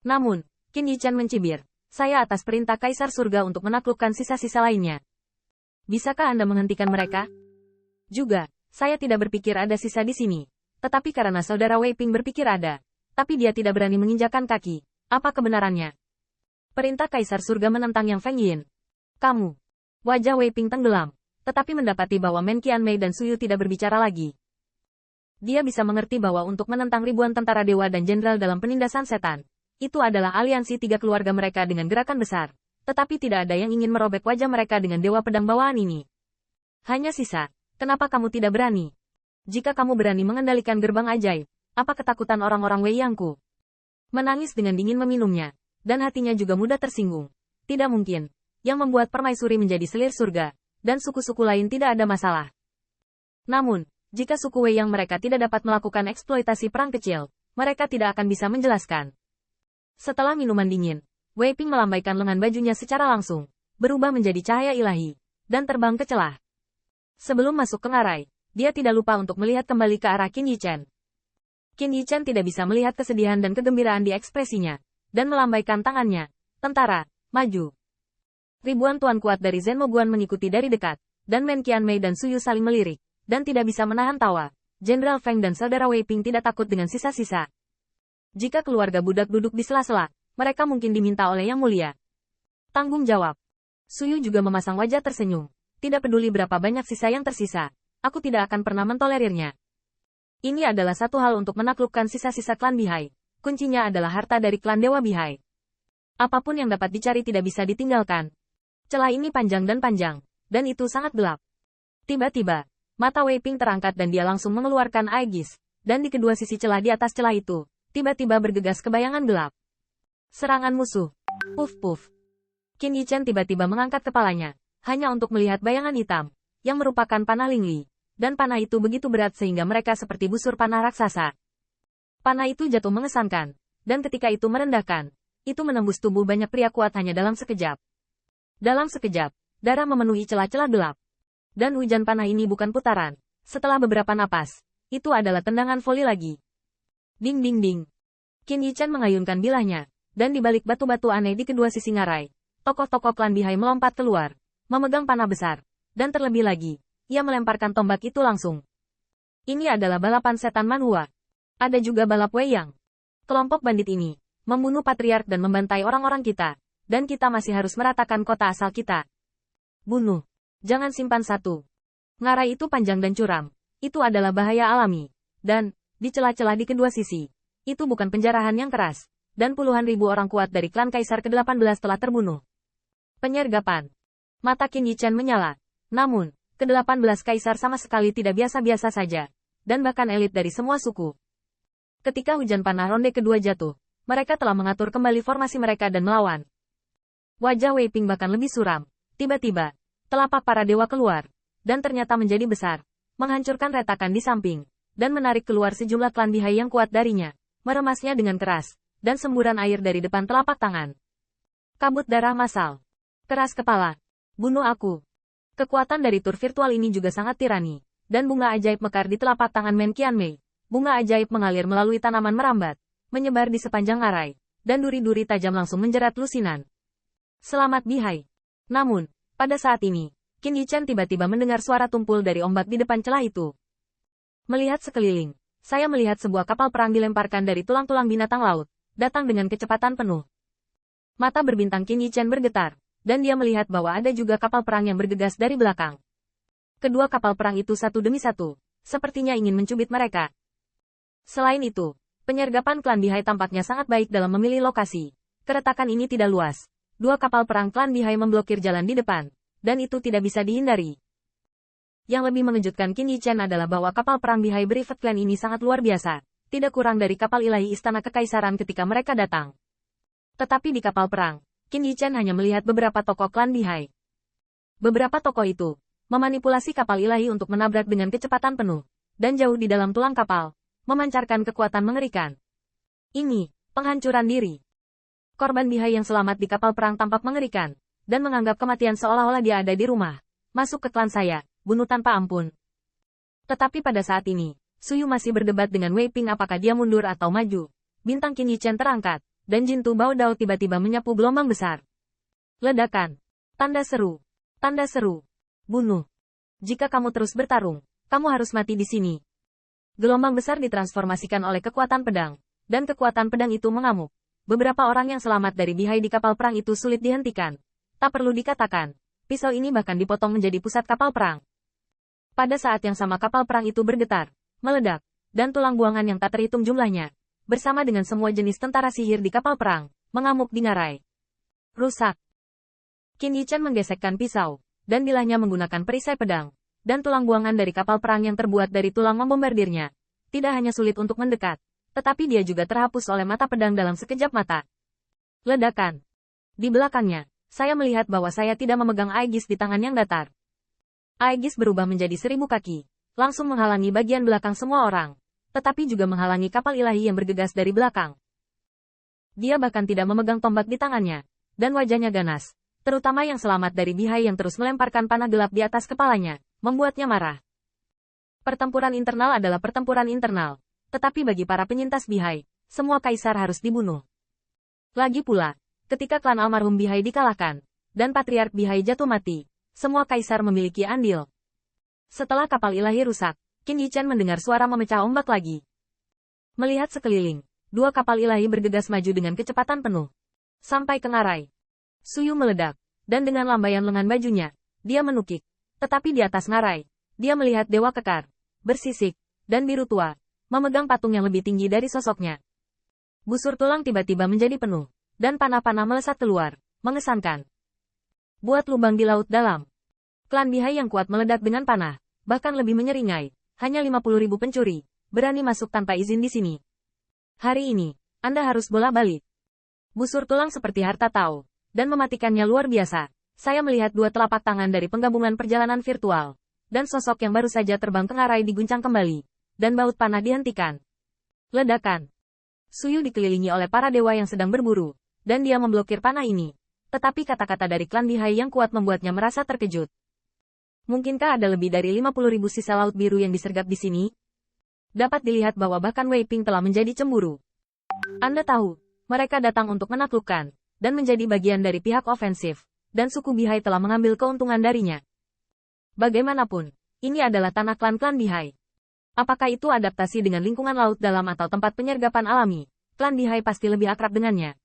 Namun, Qin Yichan mencibir, saya atas perintah Kaisar Surga untuk menaklukkan sisa-sisa lainnya. Bisakah Anda menghentikan mereka? Juga, saya tidak berpikir ada sisa di sini. Tetapi karena saudara Wei Ping berpikir ada. Tapi dia tidak berani menginjakan kaki. Apa kebenarannya? Perintah Kaisar Surga menentang Yang Feng Yin. Kamu. Wajah Wei Ping tenggelam. Tetapi mendapati bahwa Men Qianmei dan Suyu tidak berbicara lagi. Dia bisa mengerti bahwa untuk menentang ribuan tentara dewa dan jenderal dalam penindasan setan, itu adalah aliansi tiga keluarga mereka dengan gerakan besar. Tetapi tidak ada yang ingin merobek wajah mereka dengan dewa pedang bawaan ini. Hanya sisa. Kenapa kamu tidak berani? Jika kamu berani mengendalikan gerbang ajaib, apa ketakutan orang-orang Wei Yangku? Menangis dengan dingin meminumnya. Dan hatinya juga mudah tersinggung. Tidak mungkin. Yang membuat permaisuri menjadi selir surga. Dan suku-suku lain tidak ada masalah. Namun, jika suku Wei yang mereka tidak dapat melakukan eksploitasi perang kecil, mereka tidak akan bisa menjelaskan. Setelah minuman dingin, Wei Ping melambaikan lengan bajunya secara langsung, berubah menjadi cahaya ilahi, dan terbang ke celah. Sebelum masuk ke ngarai, dia tidak lupa untuk melihat kembali ke arah Qin Yichan. Qin Yichan tidak bisa melihat kesedihan dan kegembiraan di ekspresinya, dan melambaikan tangannya. Tentara, maju. Ribuan tuan kuat dari Zen Moguan mengikuti dari dekat, dan Men Qianmei dan Suyu saling melirik, dan tidak bisa menahan tawa. Jenderal Feng dan saudara Wei Ping tidak takut dengan sisa-sisa. Jika keluarga budak duduk di sela-sela, mereka mungkin diminta oleh Yang Mulia. Tanggung jawab. Suyu juga memasang wajah tersenyum. Tidak peduli berapa banyak sisa yang tersisa, aku tidak akan pernah mentolerirnya. Ini adalah satu hal untuk menaklukkan sisa-sisa klan Bihai. Kuncinya adalah harta dari klan Dewa Bihai. Apapun yang dapat dicari tidak bisa ditinggalkan. Celah ini panjang, dan itu sangat gelap. Tiba-tiba, mata Wei Ping terangkat dan dia langsung mengeluarkan Aegis, dan di kedua sisi celah di atas celah itu, tiba-tiba bergegas kebayangan gelap. Serangan musuh. Puf-puf. Qin Yichan tiba-tiba mengangkat kepalanya, hanya untuk melihat bayangan hitam, yang merupakan panah Lingli, dan panah itu begitu berat sehingga mereka seperti busur panah raksasa. Panah itu jatuh mengesankan, dan ketika itu merendahkan, itu menembus tubuh banyak pria kuat hanya dalam sekejap. Dalam sekejap, darah memenuhi celah-celah gelap. Dan hujan panah ini bukan putaran. Setelah beberapa napas, itu adalah tendangan voli lagi. Ding ding ding. Qin Yichan mengayunkan bilahnya, dan di balik batu-batu aneh di kedua sisi ngarai, tokoh-tokoh klan Bihai melompat keluar, memegang panah besar, dan terlebih lagi, ia melemparkan tombak itu langsung. Ini adalah balapan setan manhua. Ada juga balap Wei Yang. Kelompok bandit ini membunuh patriark dan membantai orang-orang kita, dan kita masih harus meratakan kota asal kita. Bunuh. Jangan simpan satu. Ngarai itu panjang dan curam. Itu adalah bahaya alami. Dan, di celah-celah di kedua sisi, itu bukan penjarahan yang keras. Dan puluhan ribu orang kuat dari klan Kaisar ke-18 telah terbunuh. Penyergapan. Mata Qin Yichan menyala. Namun, ke-18 Kaisar sama sekali tidak biasa-biasa saja. Dan bahkan elit dari semua suku. Ketika hujan panah ronde kedua jatuh, mereka telah mengatur kembali formasi mereka dan melawan. Wajah Wei Ping bahkan lebih suram. Tiba-tiba, telapak para dewa keluar, dan ternyata menjadi besar, menghancurkan retakan di samping, dan menarik keluar sejumlah klan Bihai yang kuat darinya, meremasnya dengan keras, dan semburan air dari depan telapak tangan. Kabut darah massal. Keras kepala. Bunuh aku. Kekuatan dari tur virtual ini juga sangat tirani, dan bunga ajaib mekar di telapak tangan Men Qianmei. Bunga ajaib mengalir melalui tanaman merambat, menyebar di sepanjang ngarai, dan duri-duri tajam langsung menjerat lusinan. Selamat Bihai. Namun, pada saat ini, Qin Yichan tiba-tiba mendengar suara tumpul dari ombak di depan celah itu. Melihat sekeliling, saya melihat sebuah kapal perang dilemparkan dari tulang-tulang binatang laut, datang dengan kecepatan penuh. Mata berbintang Qin Yichan bergetar, dan dia melihat bahwa ada juga kapal perang yang bergegas dari belakang. Kedua kapal perang itu satu demi satu, sepertinya ingin mencubit mereka. Selain itu, penyergapan klan Bihai tampaknya sangat baik dalam memilih lokasi. Keretakan ini tidak luas. Dua kapal perang klan Bihai memblokir jalan di depan, dan itu tidak bisa dihindari. Yang lebih mengejutkan Qin Yichan adalah bahwa kapal perang Bihai Brevet Clan ini sangat luar biasa, tidak kurang dari kapal ilahi istana kekaisaran ketika mereka datang. Tetapi di kapal perang, Qin Yichan hanya melihat beberapa tokoh klan Bihai. Beberapa tokoh itu memanipulasi kapal ilahi untuk menabrak dengan kecepatan penuh, dan jauh di dalam tulang kapal, memancarkan kekuatan mengerikan. Ini, penghancuran diri. Korban Bihai yang selamat di kapal perang tampak mengerikan, dan menganggap kematian seolah-olah dia ada di rumah. Masuk ke klan saya, bunuh tanpa ampun. Tetapi pada saat ini, Suyu masih berdebat dengan Wei Ping apakah dia mundur atau maju. Bintang Qin Yichan terangkat, dan Jintu Bao Dao tiba-tiba menyapu gelombang besar. Ledakan. Tanda seru. Tanda seru. Bunuh. Jika kamu terus bertarung, kamu harus mati di sini. Gelombang besar ditransformasikan oleh kekuatan pedang, dan kekuatan pedang itu mengamuk. Beberapa orang yang selamat dari bihai di kapal perang itu sulit dihentikan. Tak perlu dikatakan, pisau ini bahkan dipotong menjadi pusat kapal perang. Pada saat yang sama kapal perang itu bergetar, meledak, dan tulang buangan yang tak terhitung jumlahnya, bersama dengan semua jenis tentara sihir di kapal perang, mengamuk di ngarai. Rusak. Qin Yichan menggesekkan pisau, dan bilahnya menggunakan perisai pedang, dan tulang buangan dari kapal perang yang terbuat dari tulang membombardirnya. Tidak hanya sulit untuk mendekat, tetapi dia juga terhapus oleh mata pedang dalam sekejap mata. Ledakan. Di belakangnya, saya melihat bahwa saya tidak memegang Aegis di tangan yang datar. Aegis berubah menjadi 1000 kaki, langsung menghalangi bagian belakang semua orang, tetapi juga menghalangi kapal ilahi yang bergegas dari belakang. Dia bahkan tidak memegang tombak di tangannya, dan wajahnya ganas, terutama yang selamat dari bihai yang terus melemparkan panah gelap di atas kepalanya, membuatnya marah. Pertempuran internal adalah pertempuran internal, tetapi bagi para penyintas bihai, semua kaisar harus dibunuh. Lagi pula, ketika klan almarhum bihai dikalahkan, dan patriark bihai jatuh mati, semua kaisar memiliki andil. Setelah kapal ilahi rusak, Qin Yichan mendengar suara memecah ombak lagi. Melihat sekeliling, 2 kapal ilahi bergegas maju dengan kecepatan penuh. Sampai ke ngarai. Suyu meledak, dan dengan lambaian lengan bajunya, dia menukik. Tetapi di atas ngarai, dia melihat dewa kekar, bersisik, dan biru tua, memegang patung yang lebih tinggi dari sosoknya. Busur tulang tiba-tiba menjadi penuh, dan panah-panah melesat keluar, mengesankan. Buat lubang di laut dalam. Klan bihai yang kuat meledak dengan panah, bahkan lebih menyeringai. Hanya 50.000 pencuri, berani masuk tanpa izin di sini. Hari ini, Anda harus bola-balik. Busur tulang seperti harta tahu, dan mematikannya luar biasa. Saya melihat 2 telapak tangan dari penggabungan perjalanan virtual, dan sosok yang baru saja terbang ke ngarai diguncang kembali, dan baut panah dihentikan. Ledakan. Suyu dikelilingi oleh para dewa yang sedang berburu, dan dia memblokir panah ini. Tetapi kata-kata dari klan bihai yang kuat membuatnya merasa terkejut. Mungkinkah ada lebih dari 50.000 sisa laut biru yang disergap di sini? Dapat dilihat bahwa bahkan Wei Ping telah menjadi cemburu. Anda tahu, mereka datang untuk menaklukkan, dan menjadi bagian dari pihak ofensif, dan suku bihai telah mengambil keuntungan darinya. Bagaimanapun, ini adalah tanah klan-klan bihai. Apakah itu adaptasi dengan lingkungan laut dalam atau tempat penyergapan alami, klan bihai pasti lebih akrab dengannya.